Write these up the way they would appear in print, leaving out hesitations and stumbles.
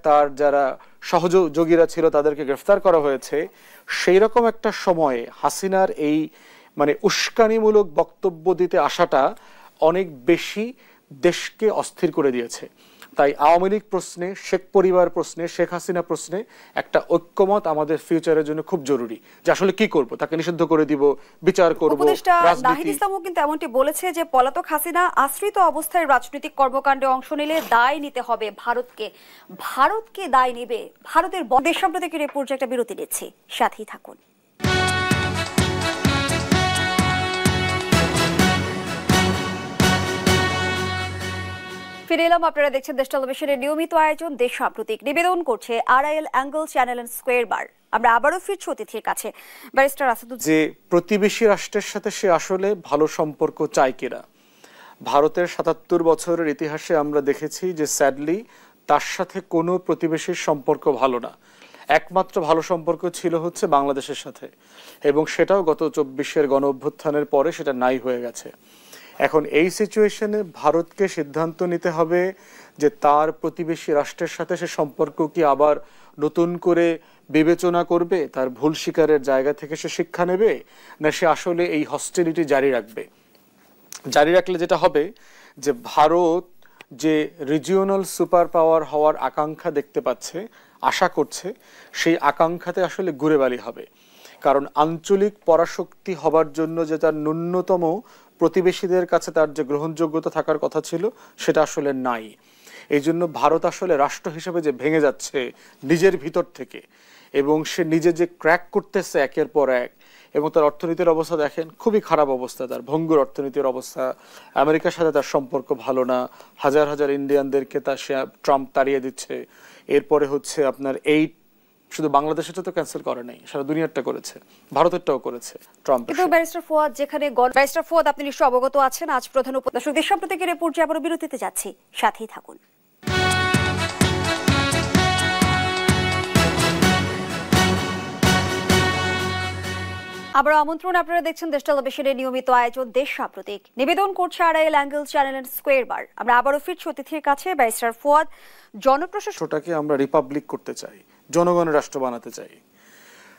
তার যারা সহযোগীরা ছিল তাদেরকে গ্রেফতার করা হয়েছে, সেই রকম একটা সময়ে হাসিনার এই মানে উস্কানিমূলক বক্তব্য দিতে আসাটা অনেক বেশি দেশকে অস্থির করে দিয়েছে। তাই আওয়ামী লীগ প্রশ্নে, শেখ পরিবার প্রশ্নে, শেখ হাসিনা প্রশ্নে একটা ঐক্যমত আমাদের ফিউচারের জন্য খুব জরুরি, যে আসলে কি করব, তাকে নিষিদ্ধ করে দিব, বিচার করব। উপদেষ্টা নাহিদ ইসলামও কিন্তু এমনটি বলেছে যে পলাতক হাসিনা আশ্রিত অবস্থায় রাজনৈতিক কর্মকাণ্ডে অংশ নিলে দায় নিতে হবে ভারতকে। ভারতকে দায় নেবে ভারতের দেশ সম্প্রতিক রিপোর্ট। একটা বিরতি নিচ্ছি, সাথেই থাকুন। ফিরে এলাম, আপনারা দেখছেন দেশ টেলিভিশনের নিয়মিত আয়োজন দেশ সাম্প্রতিক। নিবেদন করছে RIL angle channel and square বার। আমরা আবারও ফিরছি অতিথির কাছে। ব্যারিস্টার আসাদুজ্জামান, যে প্রতিবেশী রাষ্ট্রের সাথে সে আসলে ভালো সম্পর্ক চায় কিনা। ভারতের ৭৭ বছরের ইতিহাসে আমরা দেখেছি যে স্যাডলি তার সাথে কোনো প্রতিবেশীর সম্পর্ক ভালো না। একমাত্র ভালো সম্পর্ক ছিল হচ্ছে বাংলাদেশের সাথে, এবং সেটাও গত ২৪-এর গণ অভ্যুত্থানের পরে সেটা নাই হয়ে গেছে। এখন এই সিচুয়েশনে ভারতকে সিদ্ধান্ত নিতে হবে যে তার প্রতিবেশী রাষ্ট্রের সাথে সে সম্পর্ক কি আবার নতুন করে বিবেচনা করবে, তার ভুল স্বীকারের জায়গা থেকে সে শিক্ষা নেবে, না সে আসলে এই হস্টিলিটি জারি রাখবে। জারি রাখলে যেটা হবে যে ভারত যে রিজিওনাল সুপার পাওয়ার হওয়ার আকাঙ্ক্ষা দেখতে পাচ্ছে, আশা করছে, সেই আকাঙ্ক্ষাতে আসলে গুড়েবালি হবে। কারণ আঞ্চলিক পরাশক্তি হবার জন্য যে তার ন্যূনতম প্রতিবেশীদের কাছে তার যে গ্রহণযোগ্যতা থাকার কথা ছিল সেটা আসলে নাই। এই জন্য ভারত আসলে রাষ্ট্র হিসেবে যে ভেঙে যাচ্ছে নিজের ভিতর থেকে, এবং সে নিজে যে ক্র্যাক করতেছে একের পর এক, এবং তার অর্থনীতির অবস্থা দেখেন, খুবই খারাপ অবস্থা, তার ভঙ্গুর অর্থনীতির অবস্থা। আমেরিকার সাথে তার সম্পর্ক ভালো না, হাজার হাজার ইন্ডিয়ানদেরকে তার সে ট্রাম্প তাড়িয়ে দিচ্ছে। এরপরে হচ্ছে আপনার এই শুধু বাংলাদেশটা তো ক্যান্সেল করে নাই, সারা দুনিয়ারটা করেছে, ভারতেরটাও করেছে ট্রাম্প। কিন্তু ব্যারিস্টার ফুয়াদ, যেখানে ব্যারিস্টার ফুয়াদ আপনি নিশ্চয়ই অবগত আছেন, আজ প্রধান উপদেষ্টা দেশ সম্প্রতিক রিপোর্ট যে আবারও বিরতিতে যাচ্ছি, সাথেই থাকুন। আবার আমন্ত্রণ, আপনারা দেখছেন দেশ টেলিভিশনের নিয়মিত আয়োজন দেশ সাম্প্রতিক। নিবেদন করছে RIL angle channel and square বার। আমরা আবারও ফিরছি অতিথির কাছে। ব্যারিস্টার ফুয়াদ, জনপ্রশাসনটাকে আমরা রিপাবলিক করতে চাই, জনগণের রাষ্ট্র বানাতে চাই।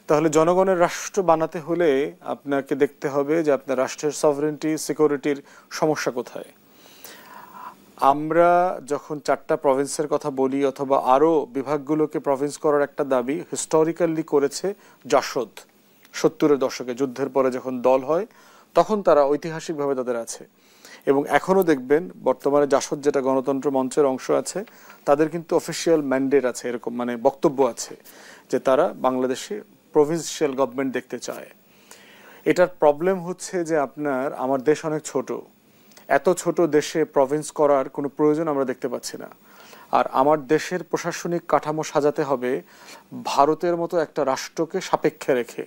তাহলে জনগণের রাষ্ট্র বানাতে হলে আপনাকে দেখতে হবে যে আপনার রাষ্ট্রের সভরেন্টি, সিকিউরিটির সমস্যা কোথায়। আমরা যখন 4টা প্রভিন্সের কথা বলি, অথবা আরও বিভাগগুলোকে প্রভিন্স করার একটা দাবি হিস্টোরিক্যালি করেছে জাসদ 70-এর দশকে, যুদ্ধের পরে যখন দল হয় তখন তারা ঐতিহাসিকভাবে তাদের আছে। এবং এখনও দেখবেন বর্তমানে জাসদ যেটা গণতন্ত্র মঞ্চের অংশ আছে, তাদের কিন্তু অফিসিয়াল ম্যান্ডেট আছে, এরকম মানে বক্তব্য আছে যে তারা বাংলাদেশে প্রভিন্সিয়াল গভর্নমেন্ট দেখতে চায়। এটার প্রবলেম হচ্ছে যে আমার দেশ অনেক ছোট, এত ছোট দেশে প্রভিন্স করার কোনো প্রয়োজন আমরা দেখতে পাচ্ছি না। আর আমার দেশের প্রশাসনিক কাঠামো সাজাতে হবে ভারতের মতো একটা রাষ্ট্রকে সাপেক্ষে রেখে।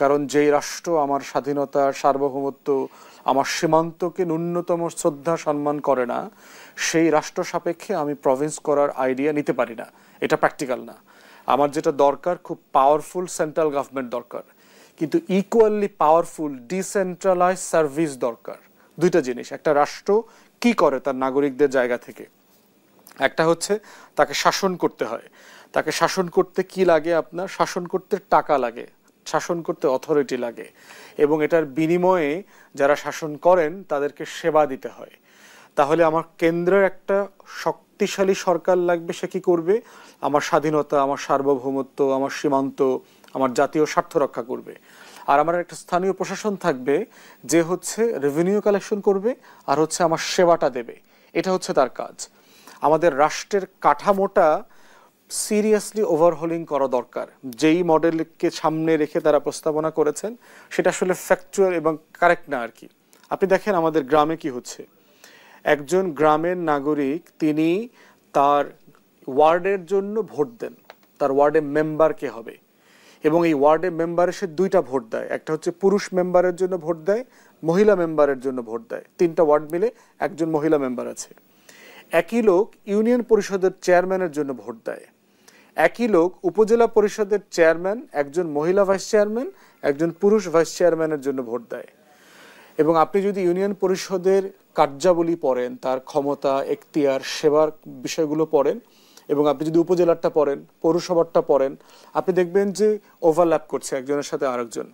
কারণ যেই রাষ্ট্র আমার স্বাধীনতা, সার্বভৌমত্ব, আমার সীমান্তকে ন্যূনতম শ্রদ্ধা সম্মান করে না, সেই রাষ্ট্র সাপেক্ষে আমি প্রভিন্স করার আইডিয়া নিতে পারি না। এটা প্র্যাকটিক্যাল না। আমার যেটা দরকার, খুব পাওয়ারফুল সেন্ট্রাল গভর্নমেন্ট দরকার, কিন্তু ইকুয়ালি পাওয়ারফুল ডিসেন্ট্রালাইজ সার্ভিস দরকার। দুইটা জিনিস। একটা রাষ্ট্র কি করে তার নাগরিকদের জায়গা থেকে, একটা হচ্ছে তাকে শাসন করতে হয়। তাকে শাসন করতে কি লাগে? আপনার শাসন করতে টাকা লাগে, শাসন করতে অথরিটি লাগে, এবং এটার বিনিময়ে যারা শাসন করেন তাদেরকে সেবা দিতে হয়। তাহলে আমার কেন্দ্রের একটা শক্তিশালী সরকার লাগবে। সে কি করবে? আমার স্বাধীনতা, আমার সার্বভৌমত্ব, আমার সীমান্ত, আমার জাতীয় স্বার্থ রক্ষা করবে। আর আমার একটা স্থানীয় প্রশাসন থাকবে যে হচ্ছে রেভিনিউ কালেকশন করবে আর হচ্ছে আমার সেবাটা দেবে। এটা হচ্ছে তার কাজ। আমাদের রাষ্ট্রের কাঠামোটা সিরিয়াসলি ওভারহোলিং করা দরকার। যেই মডেলকে সামনে রেখে তারা প্রস্তাবনা করেছেন সেটা আসলে ফ্যাকচুয়াল এবং কারেক্ট না আর কি। আপনি দেখেন আমাদের গ্রামে কি হচ্ছে। একজন গ্রামের নাগরিক তিনি তার ওয়ার্ডের জন্য ভোট দেন, তার ওয়ার্ডের মেম্বার কে হবে, এবং এই ওয়ার্ডের মেম্বারে সে 2টা ভোট দেয়। একটা হচ্ছে পুরুষ মেম্বারের জন্য ভোট দেয়, মহিলা মেম্বারের জন্য ভোট দেয়। 3টা ওয়ার্ড মিলে একজন মহিলা মেম্বার আছে। একই লোক ইউনিয়ন পরিষদের চেয়ারম্যানের জন্য ভোট দেয়। একই লোক উপজেলা পরিষদের চেয়ারম্যান, একজন মহিলা ভাইস চেয়ারম্যান, একজন পুরুষ ভাইস চেয়ারম্যানের জন্য ভোট দেয়। এবং আপনি যদি ইউনিয়ন পরিষদের কার্যাবলী পড়েন, তার ক্ষমতা, এখতিয়ার, সেবার বিষয়গুলো পড়েন, এবং আপনি যদি উপজেলারটা পড়েন, পৌরসভারটা পড়েন, আপনি দেখবেন যে ওভারল্যাপ করছে একজনের সাথে আরেকজন।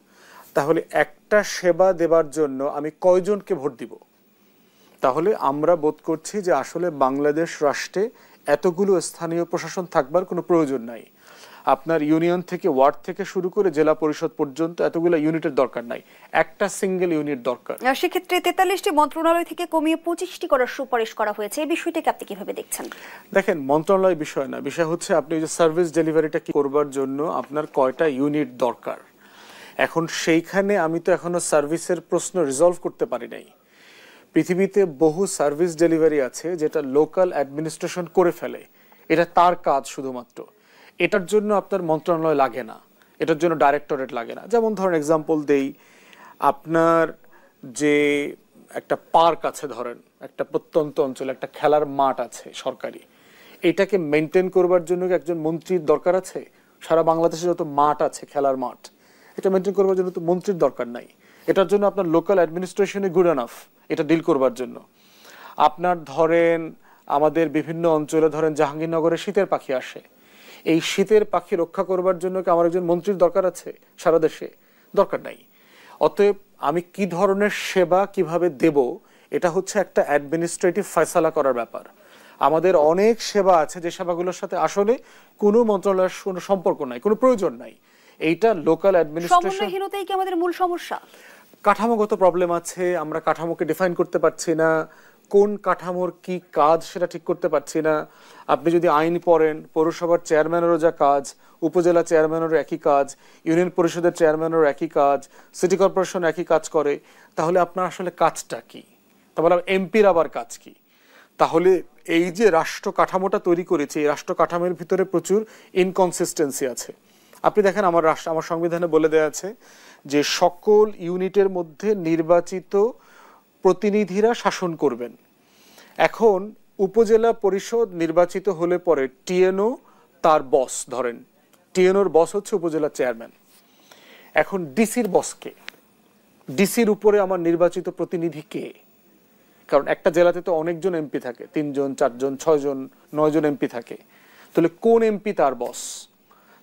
তাহলে একটা সেবা দেবার জন্য আমি কয়জনকে ভোট দিব? তাহলে আমরা বোধ করছি যে আসলে বাংলাদেশ রাষ্ট্রে এতগুলো স্থানীয় প্রশাসন থাকবার কোনো প্রয়োজন নাই। আপনার ইউনিয়ন থেকে, ওয়ার্ড থেকে শুরু করে জেলা পরিষদ পর্যন্ত এতগুলো ইউনিটের দরকার নাই, একটা সিঙ্গেল ইউনিট দরকার। সেক্ষেত্রে 43টি মন্ত্রণালয় থেকে কমিয়ে 25টি করার সুপারিশ করা হয়েছে, এই বিষয়টাকে আপনি কিভাবে দেখছেন? দেখেন, মন্ত্রণালয় বিষয় না, বিষয় হচ্ছে আপনি যে সার্ভিস ডেলিভারিটা কি করবার জন্য আপনার কয়টা ইউনিট দরকার। এখন সেইখানে আমি তো এখনো সার্ভিসের প্রশ্ন রিজলভ করতে পারি নাই। পৃথিবীতে বহু সার্ভিস ডেলিভারি আছে যেটা লোকাল অ্যাডমিনিস্ট্রেশন করে ফেলে, এটা তার কাজ শুধুমাত্র। এটার জন্য আপনার মন্ত্রণালয় লাগে না, এটার জন্য ডাইরেক্টরেট লাগে না। যেমন ধরেন এক্সাম্পল দেই, আপনার যে একটা পার্ক আছে, ধরেন একটা প্রত্যন্ত অঞ্চলে একটা খেলার মাঠ আছে সরকারি, এটাকে মেনটেন করবার জন্য একজন মন্ত্রীর দরকার আছে? সারা বাংলাদেশে যত মাঠ আছে খেলার মাঠ, এটা মেনটেন করবার জন্য তো মন্ত্রীর দরকার নাই। এটার জন্য আপনার লোকাল অ্যাডমিনিস্ট্রেশনে গুড এনাফ এটা ডিল করবার জন্য। আপনার ধরেন আমাদের বিভিন্ন অঞ্চলে ধরেন জাহাঙ্গীরনগরে শীতের পাখি আসে, এই শীতের পাখি রক্ষা করবার জন্য কি আমার একজন মন্ত্রীর দরকার আছে? সারা দেশে দরকার নাই। অতএব আমি কি ধরনের সেবা কিভাবে দেব, এটা হচ্ছে একটা অ্যাডমিনিস্ট্রেটিভ ফয়সালা করার ব্যাপার। আমাদের অনেক সেবা আছে যে সেবাগুলোর সাথে আসলে কোনো মন্ত্রণালয়ের কোনো সম্পর্ক নাই, কোনো প্রয়োজন নাই। এইটা লোকাল অ্যাডমিনিস্ট্রেশন। সমন্বয়হীনতাই কি আমাদের মূল সমস্যা? কাঠামোগত প্রবলেম আছে, আমরা কাঠামোকে ডিফাইন করতে পারছি না, কোন কাঠামোর কি কাজ সেটা ঠিক করতে পারছি না। আপনি যদি আইন পড়েন, পৌরসভার চেয়ারম্যানেরও যা কাজ, উপজেলা চেয়ারম্যানেরও একই কাজ, ইউনিয়ন পরিষদের চেয়ারম্যানেরও একই কাজ, সিটি কর্পোরেশন একই কাজ করে, তাহলে আপনার আসলে কাজটা কি? তাহলে এমপির আবার কাজ কি? তাহলে এই যে রাষ্ট্র কাঠামোটা তৈরি করেছে, এই রাষ্ট্র কাঠামোর ভিতরে প্রচুর ইনকনসিস্টেন্সি আছে। আপনি দেখেন আমার সংবিধানে বলে দেওয়া আছে যে সকল ইউনিটের মধ্যে নির্বাচিত প্রতিনিধিরা শাসন করবেন। এখন উপজেলা পরিষদ নির্বাচিত হলে পরে টিএনও তার বস, ধরেন টিএনওর বস হচ্ছে উপজেলা চেয়ারম্যান। এখন ডিসির বস কে? ডিসির উপরে আমার নির্বাচিত প্রতিনিধি কে? কারণ একটা জেলাতে তো অনেকজন এমপি থাকে, 3 জন 4 জন 6 জন 9 জন এমপি থাকে, তাহলে কোন এমপি তার বস?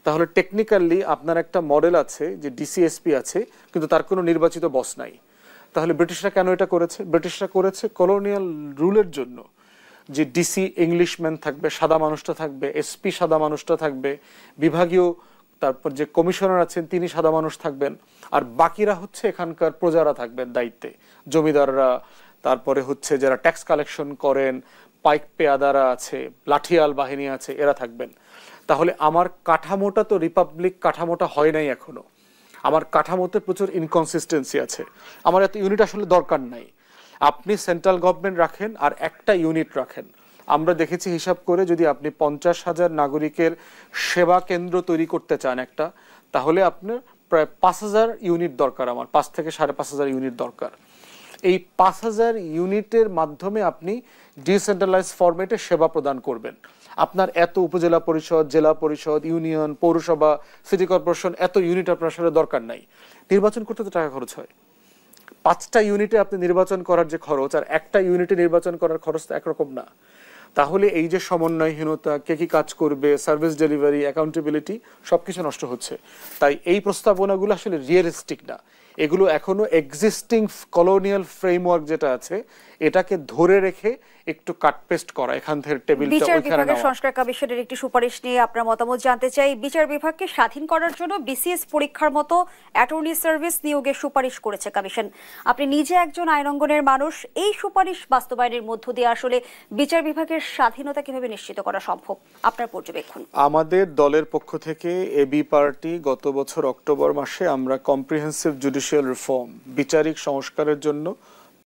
তাহলে টেকনিক্যালি আপনার একটা মডেল আছে যে ডিসিএসপি আছে, কিন্তু তার কোনো নির্বাচিত বস নাই। তাহলে ব্রিটিশরা কেন এটা করেছে? ব্রিটিশরা করেছে কলোনিয়াল রুলের জন্য, যে ডিসি ইংলিশম্যান থাকবে, সাদা মানুষটা থাকবে, এসপি সাদা মানুষটা থাকবে, বিভাগীয় তারপর যে কমিশনার আছেন তিনি সাদা মানুষ থাকবেন, আর বাকিরা হচ্ছে এখানকার প্রজারা থাকবেন দায়িত্বে, জমিদাররা, তারপরে হচ্ছে যারা ট্যাক্স কালেকশন করেন, পাইক পেয়াদারা আছে, লাঠিয়াল বাহিনী আছে, এরা থাকবেন। তাহলে আমার কাঠামোটা তো রিপাবলিক কাঠামোটা হয় নাই এখনো, আমার কাঠামোতে প্রচুর ইনকনসিস্টেন্সি আছে। আমার এত ইউনিট আসলে দরকার নাই। আপনি সেন্ট্রাল গভর্নমেন্ট রাখেন আর একটা ইউনিট রাখেন। আমরা দেখেছি হিসাব করে, যদি আপনি 50,000 নাগরিকের সেবা কেন্দ্র তৈরি করতে চান একটা, তাহলে আপনার প্রায় 5,000 ইউনিট দরকার, আমার 5 থেকে 5,500 ইউনিট দরকার। এই 5,000 ইউনিটের মাধ্যমে আপনি ডিসেন্ট্রালাইজ ফরম্যাটে সেবা প্রদান করবেন। আপনার এত উপজেলা পরিষদ, জেলা পরিষদ, ইউনিয়ন, পৌরসভা, সিটি কর্পোরেশন, এত ইউনিট আপনার আসলে দরকার নাই। নির্বাচন করতে তো টাকা খরচ হয়। 5টা ইউনিটে আপনি নির্বাচন করার যে খরচ আর একটা ইউনিটে নির্বাচন করার খরচ তো একরকম না। তাহলে এই যে সমন্বয়হীনতা, কে কি কাজ করবে, সার্ভিস ডেলিভারি, অ্যাকাউন্টেবিলিটি, সবকিছু নষ্ট হচ্ছে। তাই এই প্রস্তাবনাগুলো আসলে রিয়েলিস্টিক না, এগুলো এখনো এক্সিস্টিং কলোনিয়াল ফ্রেমওয়ার্ক যেটা আছে এটাকে ধরে রেখে একটু কাটপেস্ট করা, এখান থেকে টেবিলটা বিচার ওইখানে বিভাগের নেওয়া। সংস্কার কমিশনের একটি সুপারিশ নিয়ে আপনার মতামত জানতে চাই। বিচার বিভাগকে স্বাধীন করার জন্য বিসিএস পরীক্ষার মতো অ্যাটর্নি সার্ভিস নিয়োগের সুপারিশ করেছে কমিশন। আপনি নিজে একজন আইন অঙ্গনের মানুষ, এই সুপারিশ বাস্তবায়নের মধ্য দিয়ে আসলে বিচার বিভাগের স্বাধীনতা কিভাবে নিশ্চিত করা সম্ভব, আপনার পর্যবেক্ষণ? আমাদের দলের পক্ষ থেকে এবি পার্টি গত বছর অক্টোবর মাসে আমরা কম্প্রিহেন্সিভ জুডিশিয়াল রিফর্ম, বিচারিক সংস্কারের জন্য